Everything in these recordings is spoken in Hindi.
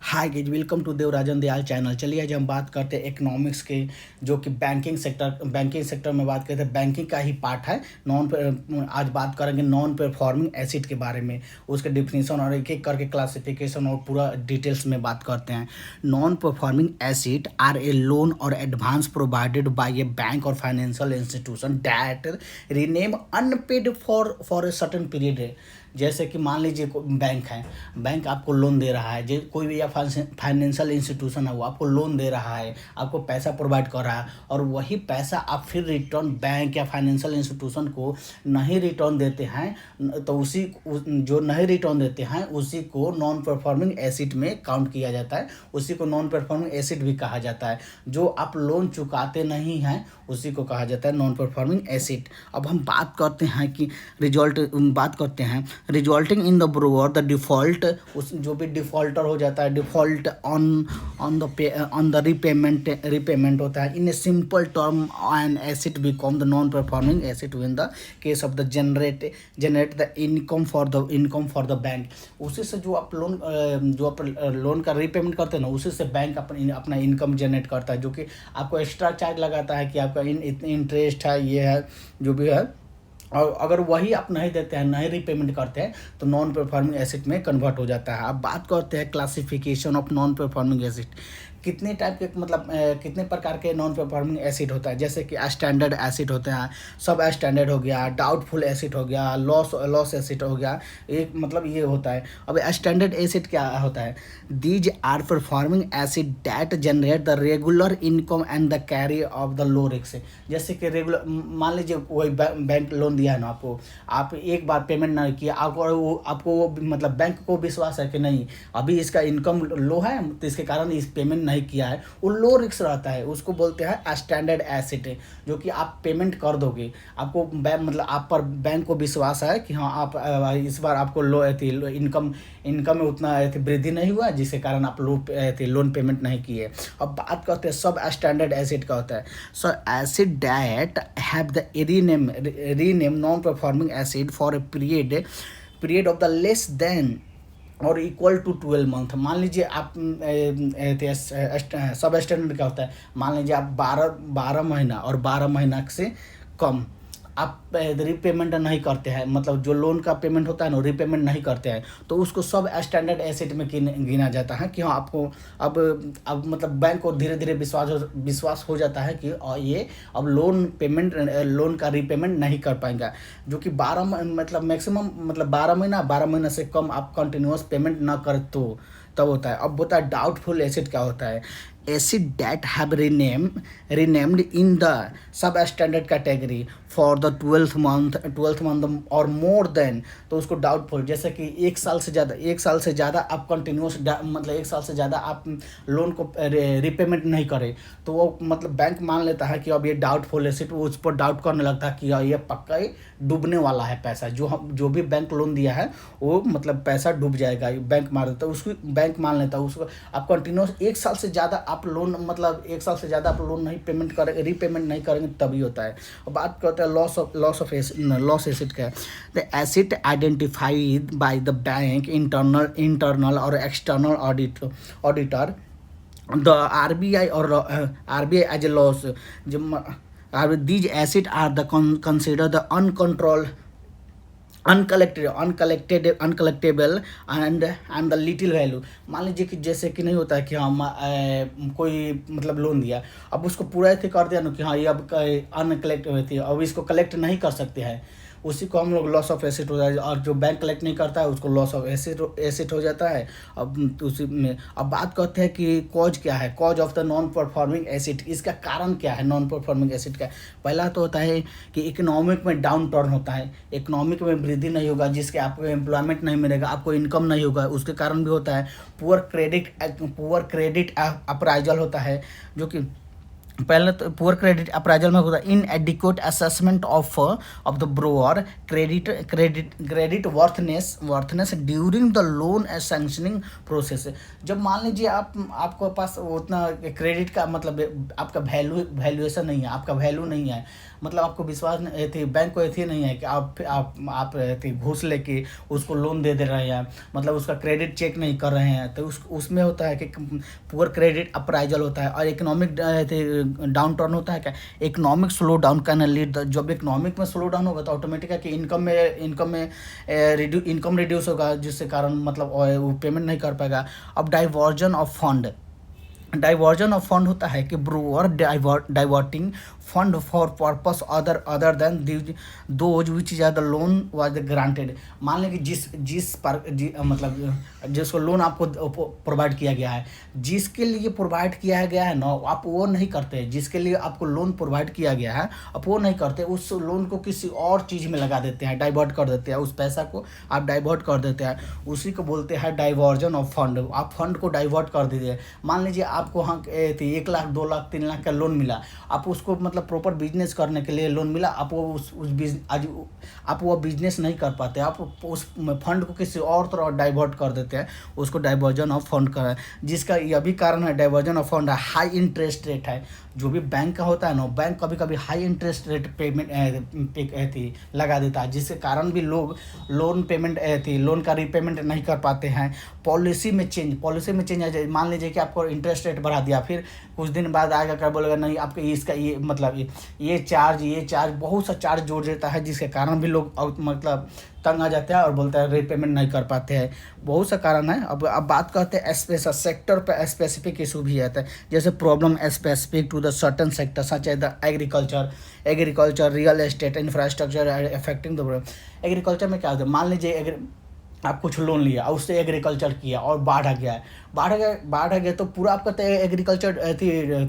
Hi guys, welcome to Devarajan Dayal channel. चलिए आज हम बात करते हैं इकोनॉमिक्स के, जो कि बैंकिंग सेक्टर में बात करते हैं। बैंकिंग का ही पार्ट है। आज बात करेंगे नॉन परफॉर्मिंग एसिड के बारे में, उसके डिफिनीशन और एक एक करके क्लासिफिकेशन और पूरा डिटेल्स में बात करते हैं। Non performing asset are a loan और advance provided by a bank और financial institution that remain unpaid for a certain period. जैसे कि मान लीजिए बैंक है, बैंक आपको लोन दे रहा है, जो कोई भी या फाइनेंशियल इंस्टीट्यूशन है वो आपको लोन दे रहा है, आपको पैसा प्रोवाइड कर रहा है, और वही पैसा आप फिर रिटर्न बैंक या फाइनेंशियल इंस्टीट्यूशन को नहीं रिटर्न देते हैं, तो जो नहीं रिटर्न देते हैं उसी को नॉन परफॉर्मिंग एसिड में काउंट किया जाता है। उसी को नॉन परफॉर्मिंग एसिड भी कहा जाता है। जो आप लोन चुकाते नहीं हैं उसी को कहा जाता है नॉन परफॉर्मिंग एसिड। अब हम बात करते हैं कि resulting in the borrower the default, उस जो भी डिफॉल्टर हो जाता है, डिफॉल्ट ऑन द रिपेमेंट होता है। In a simple term an asset become the non performing asset in the case of the generate the income for the bank. उसी से जो आप लोन का रीपेमेंट करते हैं ना, उसी से बैंक अपना इनकम जनरेट करता है, जो कि आपको एक्स्ट्रा चार्ज लगाता है कि आपका इंटरेस्ट है, ये है जो भी है। और अगर वही आप नहीं देते हैं, नहीं रीपेमेंट करते हैं, तो नॉन परफॉर्मिंग एसिड में कन्वर्ट हो जाता है। अब बात करते हैं classification of non performing acid. कितने टाइप के कितने प्रकार के नॉन परफॉर्मिंग एसिड होता है। जैसे कि स्टैंडर्ड एसिड होते हैं, सब स्टैंडर्ड हो गया, डाउटफुल एसिड हो गया, लॉस एसिड हो गया। एक ये होता है। अब स्टैंडर्ड एसिड क्या होता है? These are performing asset that generate the regular income and the carry of the low risk. जैसे कि रेगुलर, मान लीजिए कोई बैंक लोन दिया है ना आपको, आप एक बार पेमेंट नहीं किया, आपको बैंक को विश्वास है कि नहीं अभी इसका इनकम लो है, तो इसके कारण इस पेमेंट नहीं किया है, वो लो रिस्क रहता है, उसको बोलते हैं स्टैंडर्ड एसिड। जो कि आप पेमेंट कर दोगे, आपको आप पर बैंक को विश्वास है कि हाँ आप इस बार आपको इनकम में उतना वृद्धि नहीं हुआ, जिसके कारण आप लोन पेमेंट नहीं किए। अब बात करते हैं सब स्टैंडर्ड एसिड का होता है। सो acid that have the rename non performing acid for a period of the less than और इक्वल टू 12 मंथ। मान लीजिए आप सब स्टैंडर्ड क्या होता है, मान लीजिए आप 12 महीना और 12 महीना से कम आप रीपेमेंट नहीं करते हैं, जो लोन का पेमेंट होता है ना रीपेमेंट नहीं करते हैं, तो उसको सब स्टैंडर्ड एसिड में गिना जाता है कि हाँ आपको अब बैंक को धीरे धीरे विश्वास हो जाता है कि ये अब लोन का रीपेमेंट नहीं कर पाएंगे। जो कि 12 मैक्सिमम 12 महीना से कम आप कंटिन्यूस पेमेंट ना करें तो तब होता है। अब होता है डाउटफुल एसिड क्या होता है? Acid that have renamed in the substandard category for the 12th month और more than, तो उसको डाउटफुल। जैसे कि एक साल से ज़्यादा आप कंटिन्यूस एक साल से ज़्यादा आप लोन को रिपेमेंट नहीं करें, तो वो बैंक मान लेता है कि अब ये डाउटफुल एसिड, वो उस पर डाउट करने लगता है कि ये पक्का ही डूबने वाला है पैसा, जो भी बैंक लोन दिया है वो पैसा डूब जाएगा, बैंक मार देता है उसको, बैंक मान लेता है उसको। आप कंटिन्यूस एक साल से ज़्यादा आप लोन नहीं रीपेमेंट नहीं करेंगे तभी होता है। और बात करते हैं लॉस एसिड का। The asset identified by the bank internal और external auditor, the RBI as a loss. These acids are considered the uncollectable and the little value. मान लीजिए कि जैसे कि नहीं होता है कि हम कोई लोन दिया, अब उसको पूरा ऐसे कर दिया ना कि हाँ ये अब अनकलेक्ट हुई थी, अब इसको कलेक्ट नहीं कर सकते हैं, उसी को हम लोग लॉस ऑफ एसिड हो जाता है। और जो बैंक कलेक्ट नहीं करता है उसको लॉस ऑफ एसिड हो जाता है। अब उसी में अब बात करते हैं कि कॉज क्या है, cause of the non performing acid. इसका कारण क्या है नॉन परफॉर्मिंग एसिड का? पहला तो होता है कि इकोनॉमिक में डाउन टर्न होता है, इकोनॉमिक में वृद्धि नहीं होगा, जिसके आपको एम्प्लॉयमेंट नहीं मिलेगा, आपको इनकम नहीं होगा, उसके कारण भी होता है। पुअर क्रेडिट अप्राइजल होता है, जो कि पहले तो पुअर क्रेडिट अप्राइजल में होता है inadequate assessment of the borrower creditworthiness during the loan sanctioning process. जब मान लीजिए आपके पास उतना क्रेडिट का मतलब आपका वैल्यूएशन नहीं है, आपका वैल्यू नहीं है, मतलब आपको विश्वास थी बैंक को ऐसी नहीं है कि आप घूस लेके उसको लोन दे रहे हैं, मतलब उसका क्रेडिट चेक नहीं कर रहे हैं, तो उसमें होता है कि पुअर क्रेडिट अप्राइजल होता है। और इकोनॉमिक डाउन टर्न होता है क्या, economic slow down can lead, जब इकोनॉमिक में स्लो डाउन होगा तो ऑटोमेटिक है कि इनकम रिड्यूस होगा, जिससे कारण मतलब वो पेमेंट नहीं कर पाएगा। अब डाइवर्जन ऑफ फंड होता है कि borrower diverting fund for purpose other than those which is the loan was granted. मान लें कि मतलब जिसको लोन आपको प्रोवाइड किया गया है, जिसके लिए प्रोवाइड किया गया है ना, आप वो नहीं करते। जिसके लिए आपको लोन प्रोवाइड किया गया है आप वो नहीं करते, उस लोन को किसी और चीज़ में लगा देते हैं, डाइवर्ट कर देते हैं, उस पैसा को आप डाइवर्ट कर देते हैं, उसी को बोलते हैं डाइवर्जन ऑफ फंड। आप फंड को डाइवर्ट कर दीजिए। मान लीजिए आपको हाँ 1 लाख 2 लाख 3 लाख का लोन मिला, आप उसको मतलब प्रॉपर बिजनेस करने के लिए लोन मिला, आप वो आज आप वो बिजनेस नहीं कर पाते, आप उस फंड को किसी और तरह डाइवर्ट कर देते हैं, उसको डाइवर्जन ऑफ फंड का है। जिसका यह भी कारण है डाइवर्जन ऑफ फंड है, हाई इंटरेस्ट रेट है। जो भी बैंक का होता है ना, बैंक कभी कभी हाई इंटरेस्ट रेट पेमेंट लगा देता है, जिसके कारण भी लोग लोन का रीपेमेंट नहीं कर पाते हैं। पॉलिसी में चेंज आ जाए, मान लीजिए कि आपको इंटरेस्ट रेट बढ़ा दिया, फिर कुछ दिन बाद आएगा क्या बोलेगा नहीं आपके इसका ये मतलब ये चार्ज बहुत सा चार्ज जोड़ देता है, जिसके कारण भी लोग मतलब तंग आ जाते हैं और बोलते हैं रीपेमेंट नहीं कर पाते हैं। बहुत सा कारण है। अब बात करते हैं सेक्टर पे स्पेसिफिक इशू भी आता है, जैसे problem specific to the certain sector such as the agriculture real estate infrastructure affecting the. Agriculture में क्या होता है, मान लीजिए आप कुछ लोन लिया और उससे एग्रीकल्चर किया और बाढ़ आ गया तो पूरा आपका तो एग्रीकल्चर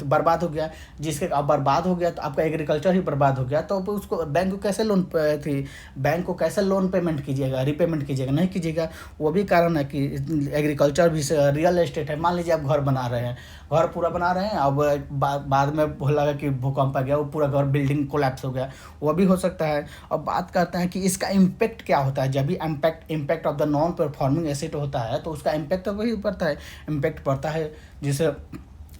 बर्बाद हो गया। जिसके अब बर्बाद हो गया तो आपका एग्रीकल्चर ही बर्बाद हो गया, तो उसको बैंक को कैसे लोन पेमेंट कीजिएगा, रीपेमेंट कीजिएगा, नहीं कीजिएगा। वो भी कारण है कि एग्रीकल्चर भी रियल एस्टेट है। मान लीजिए आप घर बना रहे हैं, घर पूरा बना रहे हैं, अब बाद में लगा कि भूकंप आ गया, वो पूरा घर बिल्डिंग कोलैप्स हो गया, वो भी हो सकता है। अब बात करते हैं कि इसका इम्पैक्ट क्या होता है। जब भी impact of the non performing asset होता है तो उसका इम्पैक्ट तो वही पड़ता है जिससे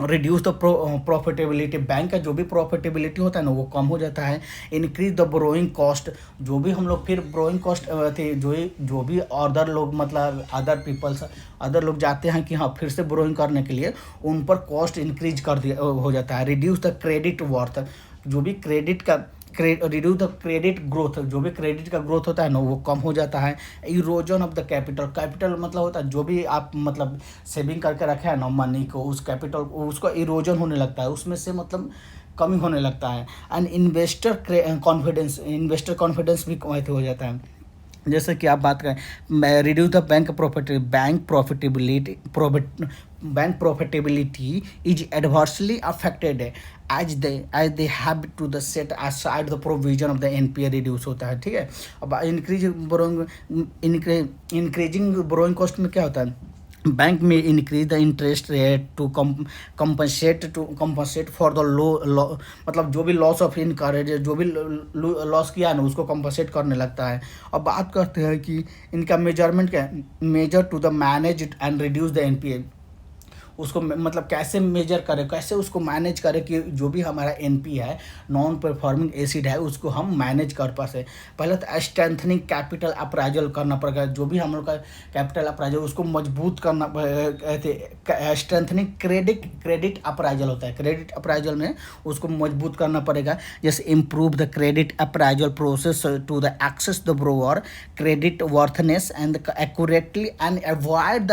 रिड्यूस द प्रॉफिटेबिलिटी, बैंक का जो भी प्रॉफिटेबिलिटी होता है ना वो कम हो जाता है। इंक्रीज द बोरोइंग कॉस्ट, जो भी हम लोग फिर बोरोइंग कॉस्ट थे जो भी अदर लोग मतलब अदर लोग जाते हैं कि हाँ फिर से बोरोइंग करने के लिए, उन पर कॉस्ट इंक्रीज कर दिया हो जाता है। रिड्यूस द क्रेडिट वर्थ, जो भी रिड्यूस द क्रेडिट ग्रोथ, जो भी क्रेडिट का ग्रोथ होता है ना वो कम हो जाता है। इरोजन ऑफ द कैपिटल मतलब होता है जो भी आप मतलब सेविंग करके रखे हैं ना मनी को, उस कैपिटल उसको इरोजन होने लगता है, उसमें से मतलब कमी होने लगता है। एंड इन्वेस्टर कॉन्फिडेंस भी हो जाता है। जैसे कि आप बात करें reduce the bank profitability is adversely affected as they have to the set aside the provision of the NPA reduce होता है। ठीक है। अब इंक्रीजिंग बोरोइंग कॉस्ट में क्या होता है, बैंक में increase the interest rate to compensate for the low मतलब जो भी लॉस ऑफ इनकम जो भी लॉस किया है ना उसको कंपनसेट करने लगता है। अब बात करते हैं कि इनका मेजरमेंट क्या है, measure to the manage and reduce the NPA, उसको मतलब कैसे मेजर करें, कैसे उसको मैनेज करें कि जो भी हमारा एनपी है नॉन परफॉर्मिंग एसिड है उसको हम मैनेज कर पाए। पहले तो स्ट्रेंथनिंग कैपिटल अप्राइजल करना पड़ेगा, जो भी हम लोग का कैपिटल अप्राइजल उसको मजबूत करना। स्ट्रेंथनिंग क्रेडिट अप्राइजल होता है, क्रेडिट अप्राइजल में उसको मजबूत करना पड़ेगा। जैसे improve the credit appraisal process to the assess the borrower creditworthiness and accurately and avoid the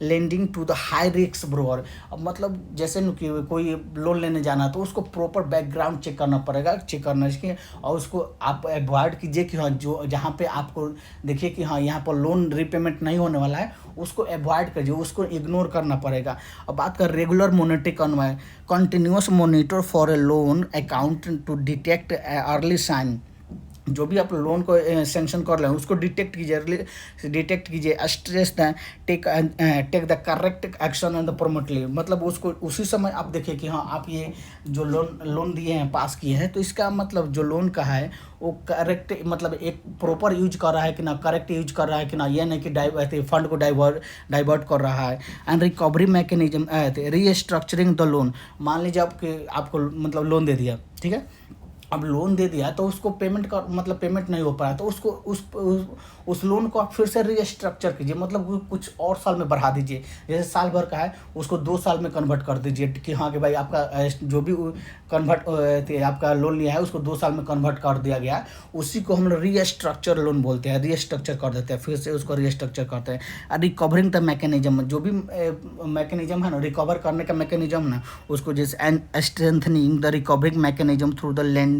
lending to the high risk borrower. अब मतलब जैसे कि कोई लोन लेने जाना तो उसको प्रॉपर बैकग्राउंड चेक करना पड़ेगा, चेक करना चाहिए और उसको आप अवॉइड कीजिए कि हाँ जो जहाँ पे आपको देखिए कि हाँ यहाँ पर लोन रीपेमेंट नहीं होने वाला है उसको अवॉइड कीजिए, उसको इग्नोर करना पड़ेगा। अब बात कर regular monitoring continuous monitor for a loan account to detect early sign जो भी आप लोन को सेंक्शन कर रहे हैं उसको डिटेक्ट कीजिए, स्ट्रेस दें, take the correct action and the promptly, मतलब उसको उसी समय आप देखिए कि हाँ आप ये जो लोन दिए हैं, पास किए हैं, तो इसका मतलब जो लोन का है वो करेक्ट, मतलब एक प्रॉपर यूज कर रहा है कि ना, करेक्ट यूज कर रहा है कि ना, ये नहीं कि फंड को डाइवर्ट कर रहा है। And recovery mechanism, restructuring the loan, मान लीजिए आपको मतलब लोन दे दिया, ठीक है, अब लोन दे दिया तो उसको पेमेंट का मतलब पेमेंट नहीं हो पाया, तो उसको उस लोन को आप फिर से रीस्ट्रक्चर कीजिए, मतलब वो कुछ और साल में बढ़ा दीजिए। जैसे साल भर का है उसको 2 साल में कन्वर्ट कर दीजिए कि हाँ कि भाई आपका जो भी आपका लोन लिया है उसको 2 साल में कन्वर्ट कर दिया गया, उसी को हम लोग रीस्ट्रक्चर लोन बोलते हैं, रीस्ट्रक्चर कर देते हैं, फिर से उसको रीस्ट्रक्चर करते हैं। रिकवरिंग द मैकेनिज्म, जो भी मैकेनिज्म है ना, रिकवर करने का मैकेनिज्म ना, उसको जैसे and strengthening the recovering mechanism through the land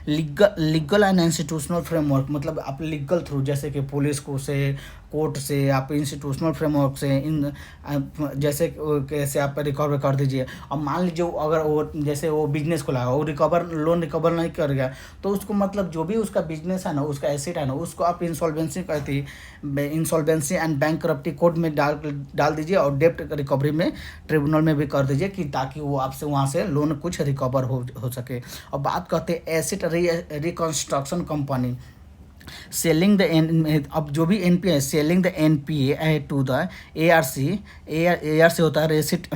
legal and institutional framework, मतलब आप लीगल थ्रू, जैसे कि पुलिस को से, कोर्ट से, आप इंस्टीट्यूशनल फ्रेमवर्क से, इन जैसे कैसे आप रिकवर कर दीजिए। अब मान लीजिए अगर वो जैसे वो बिजनेस खोला है, वो लोन रिकवर नहीं कर गया, तो उसको मतलब जो भी उसका बिजनेस है ना, उसका एसेट है ना, उसको आप इंसॉल्वेंसी कहती है, इंसॉल्वेंसी एंड बैंकरप्टी कोड में डाल दीजिए, और डेब्ट रिकवरी में ट्रिब्यूनल में भी कर दीजिए, कि ताकि वो आपसे वहाँ से लोन कुछ रिकवर हो सके। और बात करते हैं asset reconstruction company, selling the अब जो भी एन पी है, selling the N P A to the A R C, A R C होता है एसिट,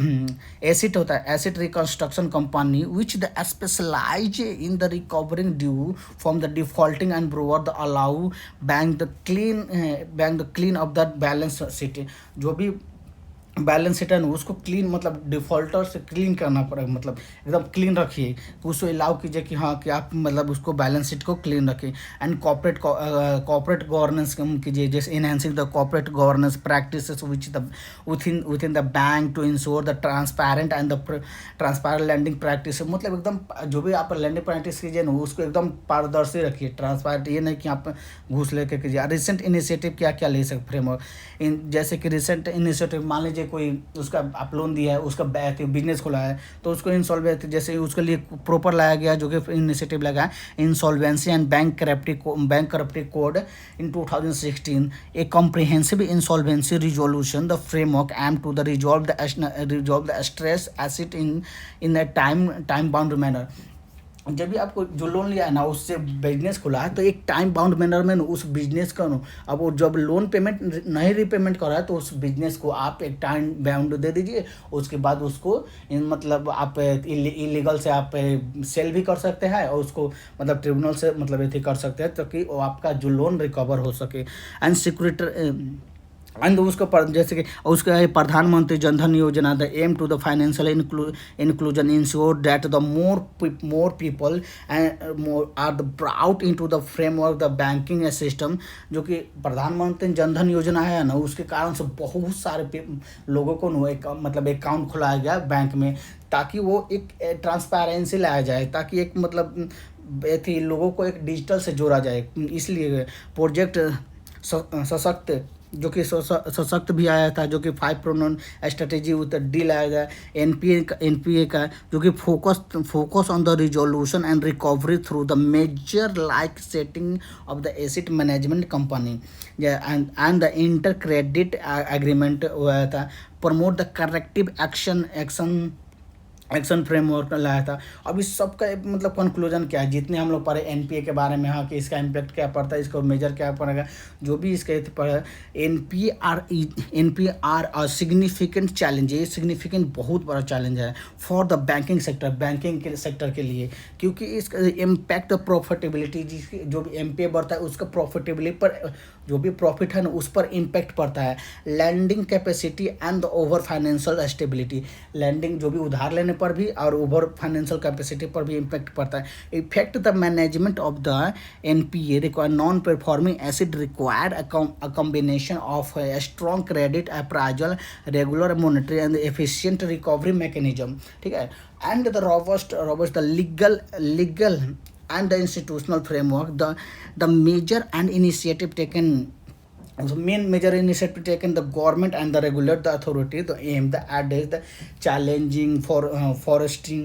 एसिट होता है asset reconstruction company, which the specialise in the recovering due from the defaulting and borrower the allow bank the clean of the balance sheet, जो भी बैलेंस शीट है ना उसको क्लीन, मतलब डिफॉल्टर से क्लीन करना पड़ेगा, मतलब एकदम क्लीन रखिए, तो उसको अलाउ कीजिए कि हाँ कि आप मतलब उसको बैलेंस शीट को क्लीन रखिए। एंड कॉर्पोरेट गवर्नेंस कीजिए, जैसे enhancing the corporate governance practices which the within the bank to ensure the transparent and the transparent lending practice, मतलब एकदम जो भी आप लैंडिंग प्रैक्टिस कीजिए ना उसको एकदम पारदर्शी रखिए, ट्रांसपेरेंट, ये नहीं कि आप घूस लेके कीजिए। रिसेंट इनिशिएटिव क्या क्या ले सकते फ्रेमवर्क, जैसे कि रिसेंट इनिशिएटिव, मान लीजिए कोई उसका आप लोन दिया है, उसका बिजनेस खोला है, तो उसको इंसॉल्वेंसी, जैसे उसके लिए प्रॉपर लाया गया जो कि इनिशिएटिव लगा है, insolvency and bank code in 2016, a comprehensive insolvency resolution the framework aim to the resolve the stress asset in a time bound manner. जब भी आपको जो लोन लिया है ना, उससे बिजनेस खुला है, तो एक टाइम बाउंड मैनर में उस बिजनेस का अब वो जब लोन पेमेंट नहीं रीपेमेंट कर रहा है, तो उस बिजनेस को आप एक टाइम बाउंड दे दीजिए, उसके बाद उसको मतलब आप इलीगल से आप सेल भी कर सकते हैं, और उसको मतलब ट्रिब्यूनल से मतलब ये कर सकते हैं, ताकि वो आपका जो लोन रिकवर हो सके। एंड सिक्योरिटी एंड उसका जैसे कि उसका Pradhan Mantri Jan Dhan Yojana, the aim to the financial inclusion ensure that the more people are the brought in to the framework the banking system, जो कि प्रधानमंत्री जनधन योजना है ना, उसके कारण से बहुत सारे लोगों को एक मतलब अकाउंट खुलाया गया बैंक में, ताकि वो एक ट्रांसपेरेंसी लाया जाए, ताकि एक मतलब लोगों को एक डिजिटल से जोड़ा जाए। इसलिए प्रोजेक्ट सशक्त, जो कि सशक्त भी आया था, जो कि 5 प्रोनोन स्ट्रेटेजी डी लाया गया। एनपीए का जो कि focus on the resolution and recovery through the measure like setting of the asset management company and the inter credit agreement हुआ था। Promote the corrective action framework लाया था। अब इस सब का मतलब कंक्लूजन क्या है, जितने हम लोग पढ़े एनपीए के बारे में, हाँ कि इसका इम्पैक्ट क्या पड़ता है, इसका मेजर क्या पड़ेगा, जो भी इसके पढ़े, एनपीआर अ सिग्निफिकेंट चैलेंज, ये सिग्निफिकेंट बहुत बड़ा चैलेंज है फॉर द बैंकिंग के सेक्टर के लिए, क्योंकि इसका इम्पैक्ट प्रॉफिटेबिलिटी, जिसकी जो भी एनपीए बढ़ता है उसका प्रॉफिटेबिलिटी पर, जो भी प्रॉफिट है ना उस पर इम्पैक्ट पड़ता है। Lending capacity and the over financial stability, lending जो भी उधार लेने पर भी और ओवर फाइनेंशियल कैपेसिटी पर भी इम्पैक्ट पड़ता है। Effect the management of the NPA require non performing acid required a combination of strong credit appraisal, regular monetary and efficient recovery mechanism, ठीक है। And the robust the legal and the institutional framework, the major and initiative taken, so main major initiative taken the government and the regulate the authority, the aim the adage the challenging for fostering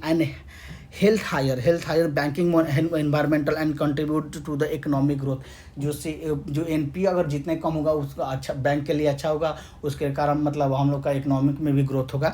and health higher banking environmental and contribute to the economic growth। जो एनपी अगर जितने कम होगा उसका अच्छा बैंक के लिए अच्छा होगा, उसके कारण मतलब हम लोग का इकोनॉमिक में भी ग्रोथ होगा।